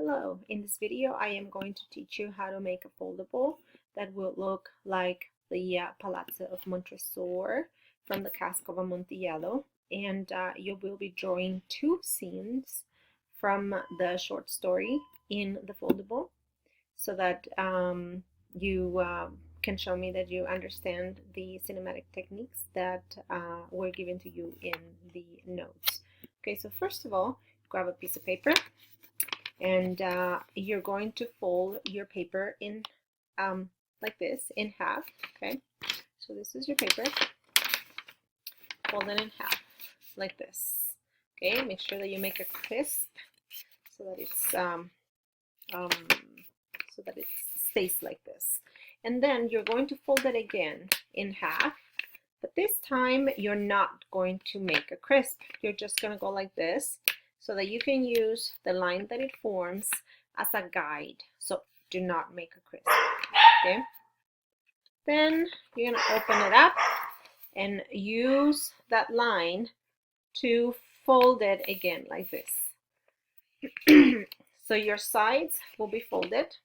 Hello, in this video I am going to teach you how to make a foldable that will look like the Palazzo of Montresor from the Castle of Amontillado, and you will be drawing two scenes from the short story in the foldable so that you can show me that you understand the cinematic techniques that were given to you in the notes. Okay, so first of all, grab a piece of paper and you're going to fold your paper in like this, in half. Okay, so this is your paper, fold it in half like this. Okay, make sure that you make a crisp so that it's it stays like this. And then you're going to fold it again in half, but this time you're not going to make a crisp. You're just going to go like this so that you can use the line that it forms as a guide. So do not make a crisp. Okay, then you're going to open it up and use that line to fold it again like this. So your sides will be folded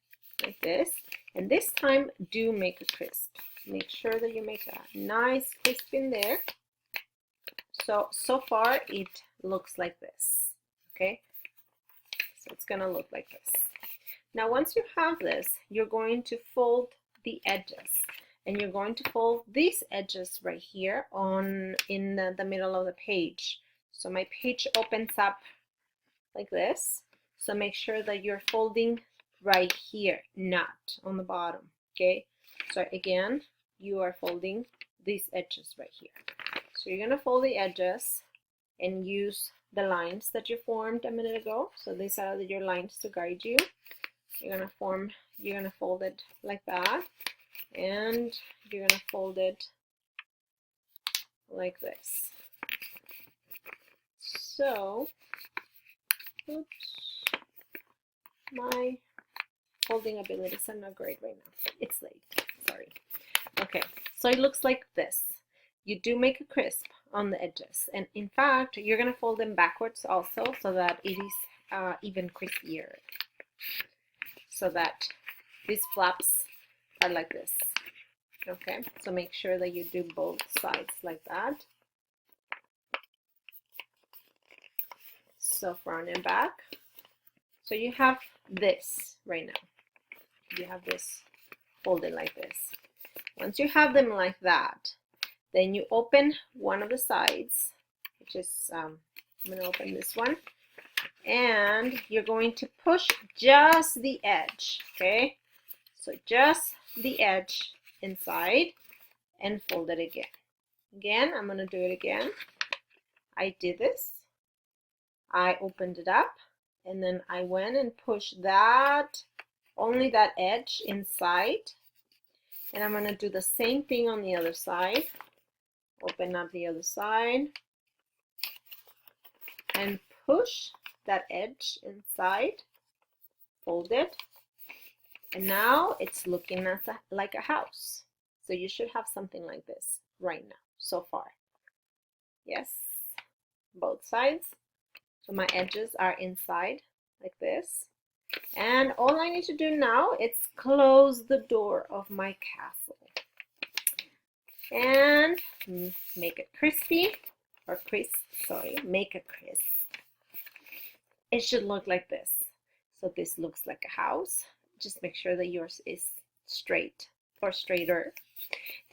like this, and this time do make a crisp. Make sure that you make a nice crisp in there. So far it looks like this. Okay, so it's gonna look like this. Now once you have this, you're going to fold the edges, and you're going to fold these edges right here in the middle of the page. So my page opens up like this, so make sure that you're folding right here, not on the bottom. Okay, so again, you are folding these edges right here. So you're gonna fold the edges and use the lines that you formed a minute ago. So these are your lines to guide you. You're gonna fold it like that, and you're gonna fold it like this. So, oops, my folding abilities are not great right now. It's late, sorry. Okay, so it looks like this. You do make a crisp on the edges, and in fact you're gonna fold them backwards also so that it is even crispier, so that these flaps are like this. Okay, so make sure that you do both sides like that. So front and back. So you have this right now. You have this folded like this. Once you have them like that, then you open one of the sides, which is, I'm going to open this one, and you're going to push just the edge, okay? So just the edge inside and fold it again. Again, I'm going to do it again. I did this. I opened it up, and then I went and pushed that, only that edge inside. And I'm going to do the same thing on the other side. Open up the other side and push that edge inside, fold it, and now it's looking like a house. So you should have something like this right now so far. Yes, both sides. So my edges are inside like this, and all I need to do now is close the door of my castle and make it crispy, or crisp, sorry, make a crisp. It should look like this. So this looks like a house. Just make sure that yours is straight or straighter.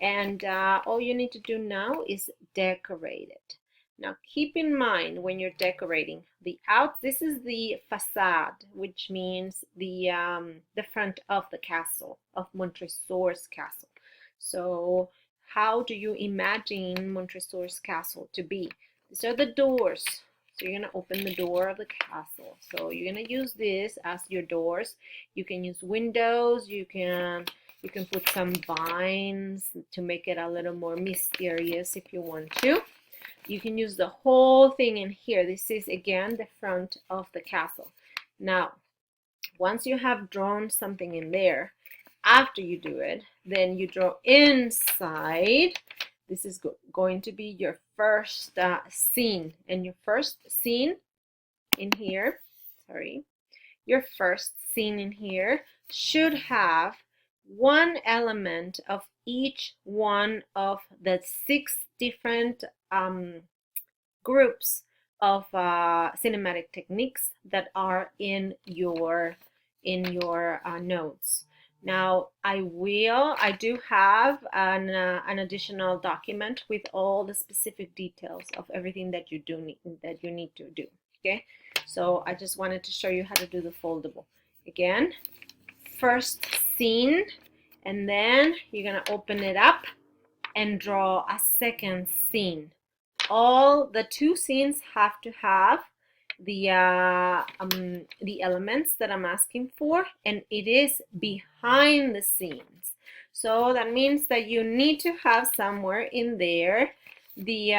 And all you need to do now is decorate it. Now keep in mind when you're decorating this is the facade, which means the front of the castle, of Montresor's castle. So how do you imagine Montresor's castle to be? These are the doors. So you're gonna open the door of the castle. So you're gonna use this as your doors. You can use windows, you can put some vines to make it a little more mysterious if you want to. You can use the whole thing in here. This is again the front of the castle. Now, once you have drawn something in there, after you do it, then you draw inside. This is going to be your first scene. And your first scene in here, sorry, your first scene in here should have one element of each one of the 6 different groups of cinematic techniques that are in your notes. Now I do have an additional document with all the specific details of everything that you need to do. Okay, so I just wanted to show you how to do the foldable. Again, first scene, and then you're gonna open it up and draw a second scene. All the 2 scenes have to have the elements that I'm asking for, and it is behind the scenes. So that means that you need to have somewhere in there the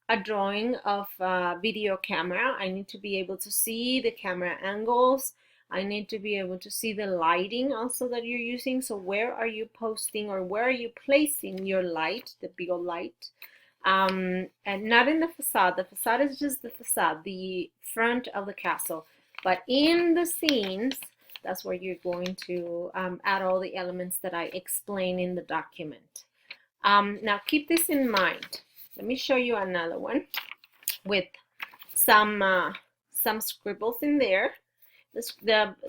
a drawing of a video camera. I need to be able to see the camera angles. I need to be able to see the lighting also that you're using. So where are you posting, or where are you placing your light, the big old light? And not in the facade. The facade is just the facade, the front of the castle. But in the scenes, that's where you're going to add all the elements that I explain in the document. Now keep this in mind. Let me show you another one with some scribbles in there.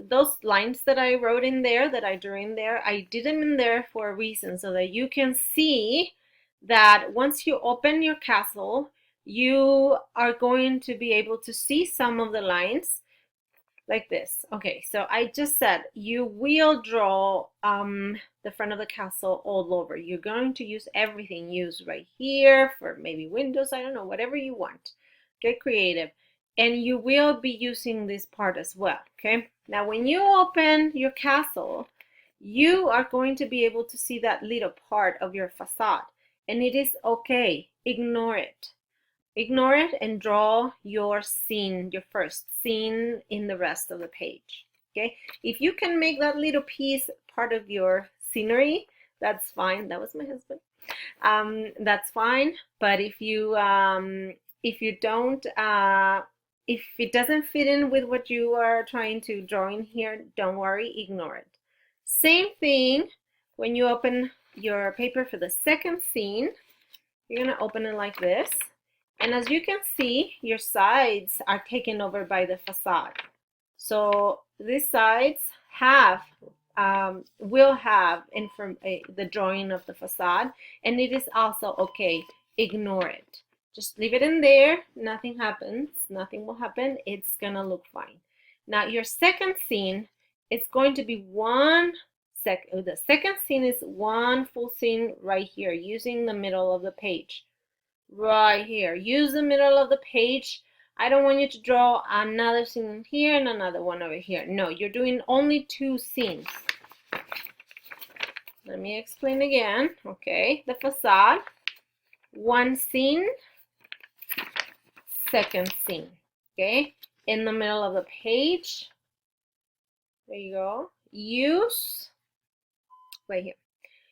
Those lines that I wrote in there, that I drew in there, I did them in there for a reason, so that you can see that once you open your castle, you are going to be able to see some of the lines like this. Okay, so I just said you will draw the front of the castle all over. You're going to use everything. Use right here for maybe windows, I don't know, whatever you want. Get creative. And you will be using this part as well, okay? Now, when you open your castle, you are going to be able to see that little part of your facade. And it is okay. Ignore it. Ignore it and draw your scene, your first scene in the rest of the page, okay? If you can make that little piece part of your scenery, that's fine. That was my husband. That's fine. But if you don't, if it doesn't fit in with what you are trying to draw in here, don't worry, ignore it. Same thing when you open your paper for the second scene. You're gonna open it like this. And as you can see, your sides are taken over by the facade. So these sides will have the drawing of the facade, and it is also okay. Ignore it. Just leave it in there. Nothing happens. Nothing will happen. It's gonna look fine. Now your second scene, it's going to be the second scene is one full scene right here, using the middle of the page. Right here. Use the middle of the page. I don't want you to draw another scene here and another one over here. No, you're doing only 2 scenes. Let me explain again. Okay, the facade, 1 scene, second scene. Okay, in the middle of the page, there you go. Use, right here.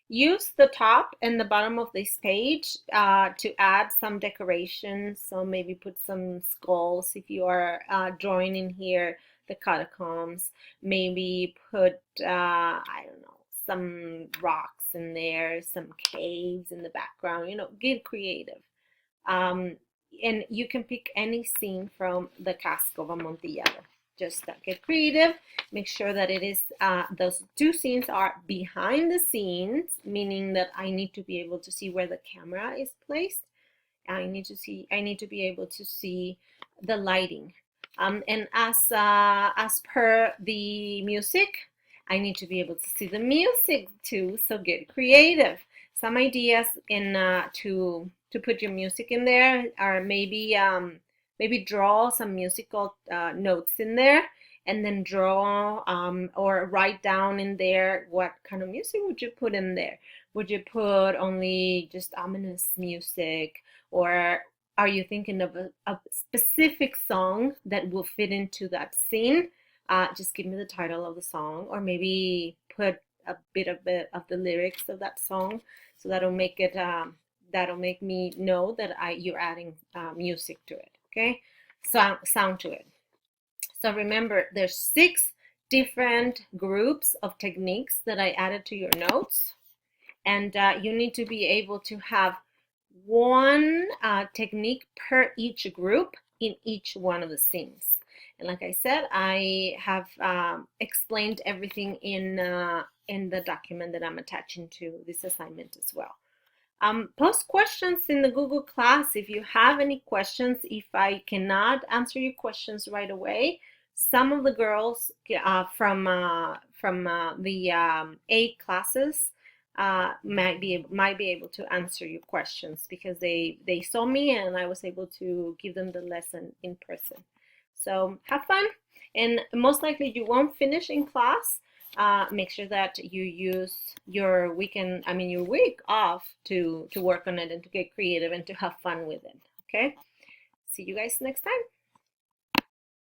Use the top and the bottom of this page to add some decorations. So maybe put some skulls if you are drawing in here the catacombs. Maybe put, I don't know, some rocks in there, some caves in the background. You know, get creative. And you can pick any scene from the Cask of Amontillado. Just get creative. Make sure that it is those 2 scenes are behind the scenes, meaning that I need to be able to see where the camera is placed. I need to be able to see the lighting. And as per the music, I need to be able to see the music too. So get creative. Some ideas in to put your music in there are maybe draw some musical notes in there, and then draw or write down in there what kind of music would you put in there. Would you put only just ominous music, or are you thinking of a specific song that will fit into that scene? Just give me the title of the song, or maybe put a bit of the lyrics of that song, so that'll make it that'll make me know that you're adding music to it. Okay, sound to it. So remember, there's 6 different groups of techniques that I added to your notes, and you need to be able to have one technique per each group in each one of the scenes. And like I said, I have explained everything in the document that I'm attaching to this assignment as well. Post questions in the Google class if you have any questions. If I cannot answer your questions right away, some of the girls from the A classes might be able to answer your questions because they saw me and I was able to give them the lesson in person. So have fun, and most likely you won't finish in class. Make sure that you use your weekend, your week off to work on it and to get creative and to have fun with it. Okay? See you guys next time.